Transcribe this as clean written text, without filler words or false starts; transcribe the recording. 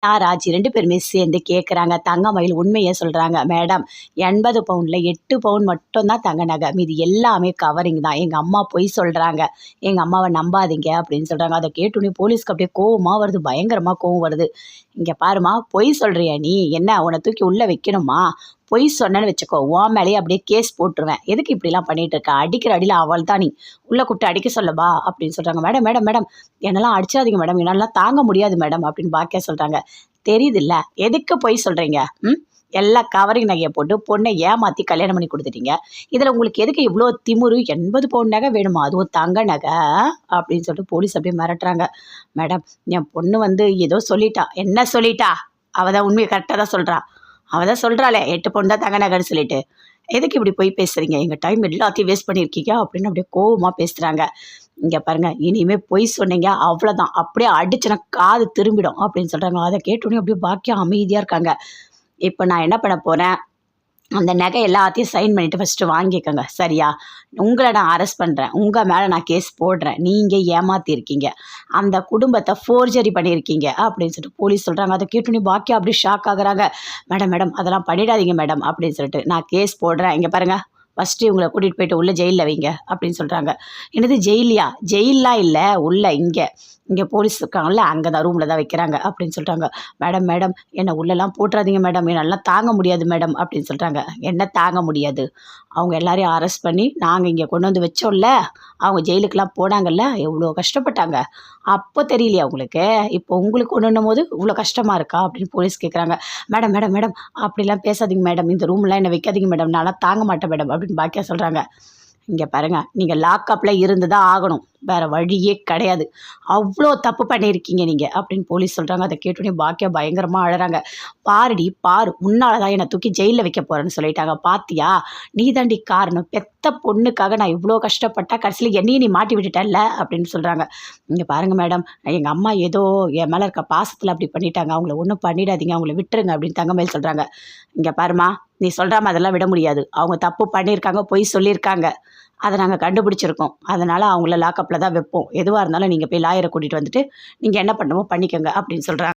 ராஜி 2 பேருமே சேர்ந்து கேட்குறாங்க. தங்கமயில் உண்மைய சொல்றாங்க. மேடம் 80 பவுன்ல 8 பவுன் மட்டும் தான் தங்க நகை. மீதி எல்லாமே கவரிங் தான். எங்க அம்மா பொய் சொல்றாங்க. எங்க அம்மாவ நம்பாதீங்க அப்படின்னு சொல்றாங்க. அத கேட்டோனே போலீஸ்க்கு அப்படியே கோவமா வருது. பயங்கரமா கோவம் வருது. இங்க பாரும்மா, பொய் சொல்றியா நீ? என்ன உன்ன தூக்கி உள்ள வைக்கணுமா? பொய் சொன்னேன்னு வச்சுக்கோ, உன் மேலேயே அப்படியே கேஸ் போட்டுருவேன். எதுக்கு இப்படிலாம் பண்ணிட்டு இருக்க? அடிக்கிற அடியில அவள் தான் நீ. உள்ள கூப்பிட்டு அடிக்க சொல்லவா? அப்படின்னு சொல்றாங்க. மேடம் மேடம் மேடம் என்னெல்லாம் அடிச்சாதீங்க மேடம். என்னாலலாம் தாங்க முடியாது மேடம் அப்படின்னு பாக்கியா சொல்றாங்க. தெரியுதுல்ல, எதுக்கு பொய் சொல்றீங்க? எல்லா கவரிங் நகையை போட்டு பொண்ணை ஏமாத்தி கல்யாணம் பண்ணி கொடுத்துட்டீங்க. இதில் உங்களுக்கு எதுக்கு இவ்வளோ திமிரு? 80 பவுன் நகை வேணுமா? அதுவும் தங்க நகை அப்படின்னு சொல்லிட்டு போலீஸ் அப்படியே மிரட்டுறாங்க. மேடம், என் பொண்ணு வந்து ஏதோ சொல்லிட்டா. என்ன சொல்லிட்டா? அவள் தான் உண்மையை கரெக்டாக தான் சொல்கிறா. அவள் தான் சொல்கிறாளே 8 பவுன் தான் தங்க நகைன்னு சொல்லிட்டு. எதுக்கு இப்படி போய் பேசுகிறீங்க? எங்கள் டைம் எல்லாத்தையும் வேஸ்ட் பண்ணியிருக்கீங்க அப்படின்னு அப்படியே கோவமாக பேசுகிறாங்க. இங்கே பாருங்கள், இனிமேல் பொய் சொன்னீங்க அவ்வளோதான், அப்படியே அடிச்சுனா காது திரும்பிடும் அப்படின்னு சொல்கிறாங்க. அதை கேட்டோன்னே அப்படியே பாக்கியம் அமைதியாக இருக்காங்க. இப்போ நான் என்ன பண்ண போகிறேன், அந்த நகை எல்லாத்தையும் சைன் பண்ணிவிட்டு ஃபஸ்ட்டு வாங்கிக்கோங்க, சரியா? உங்களை நான் அரெஸ்ட் பண்ணுறேன். உங்கள் மேலே நான் கேஸ் போடுறேன். நீங்கள் ஏமாற்றிருக்கீங்க, அந்த குடும்பத்தை ஃபோர்ஜரி பண்ணியிருக்கீங்க அப்படின்னு சொல்லிட்டு போலீஸ் சொல்கிறாங்க. அதை கேட்டோன்னே பாக்கியா அப்படியே ஷாக் ஆகுறாங்க. மேடம் மேடம் அதெல்லாம் பண்ணிடாதீங்க மேடம் அப்படின்னு சொல்லிட்டு, நான் கேஸ் போடுறேன். இங்கே பாருங்கள், ஃபஸ்ட்டு இவங்களை கூட்டிகிட்டு போயிட்டு உள்ளே ஜெயிலில் வைங்க அப்படின்னு சொல்கிறாங்க. என்னது ஜெயிலியா? ஜெயிலெலாம் இல்லை, உள்ளே இங்கே போலீஸ் இருக்காங்கல்ல, அங்கே தான் ரூமில் தான் வைக்கிறாங்க அப்படின்னு சொல்கிறாங்க. மேடம் மேடம் என்னை உள்ளெல்லாம் போட்டுறாதீங்க மேடம், என்னால் தாங்க முடியாது மேடம் அப்படின்னு சொல்கிறாங்க. என்ன தாங்க முடியாது? அவங்க எல்லாரையும் அரெஸ்ட் பண்ணி நாங்கள் இங்கே கொண்டு வந்து வச்சோம்ல, அவங்க ஜெயிலுக்கெலாம் போனாங்கல்ல, எவ்வளோ கஷ்டப்பட்டாங்க. அப்போ தெரியலையா உங்களுக்கு? இப்போ உங்களுக்கு ஒன்றுன்னும் போது இவ்வளோ கஷ்டமாக இருக்கா அப்படின்னு போலீஸ் கேட்குறாங்க. மேடம் மேடம் மேடம் அப்படிலாம் பேசாதீங்க மேடம், இந்த ரூம்லாம் என்னை வைக்காதீங்க மேடம், நான்லாம் தாங்க மாட்டேன் மேடம் அப்படின்னு பாக்கியா சொல்கிறாங்க. இங்கே பாருங்கள், நீங்கள் லாக்கப்பில் இருந்து தான் ஆகணும், வேறு வழியே கிடையாது. அவ்வளோ தப்பு பண்ணியிருக்கீங்க நீங்கள் அப்படின்னு போலீஸ் சொல்கிறாங்க. அதை கேட்டோன்னே பாக்கியா பயங்கரமாக அழறாங்க. பாருடி பாரு, உன்னால தான் என்னை தூக்கி ஜெயிலில் வைக்க போகிறேன்னு சொல்லிட்டாங்க. பாத்தியா, நீ தாண்டி காரணம். பெத்த பொண்ணுக்காக நான் இவ்வளோ கஷ்டப்பட்டா, கடைசியில் என்னையும் நீ மாட்டி விட்டுட்டல்ல அப்படின்னு சொல்கிறாங்க. இங்கே பாருங்கள் மேடம், எங்கள் அம்மா ஏதோ என் மேலே இருக்க பாசத்தில் அப்படி பண்ணிட்டாங்க, அவங்கள ஒன்றும் பண்ணிடாதீங்க, அவங்கள விட்டுருங்க அப்படின்னு தங்கமயில் சொல்கிறாங்க. இங்கே பாருமா, நீ சொல்கிற மாதிரிலாம் விட முடியாது. அவங்க தப்பு பண்ணியிருக்காங்க, பொய் சொல்லியிருக்காங்க, அதை நாங்கள் கண்டுபிடிச்சிருக்கோம். அதனால் அவங்கள லாக்கப்பில் தான் வைப்போம். எதுவாக இருந்தாலும் நீங்கள் போய் லாயரை கூட்டிகிட்டு வந்துட்டு நீங்கள் என்ன பண்ணணுமோ பண்ணிக்கோங்க அப்படின்னு சொல்கிறாங்க.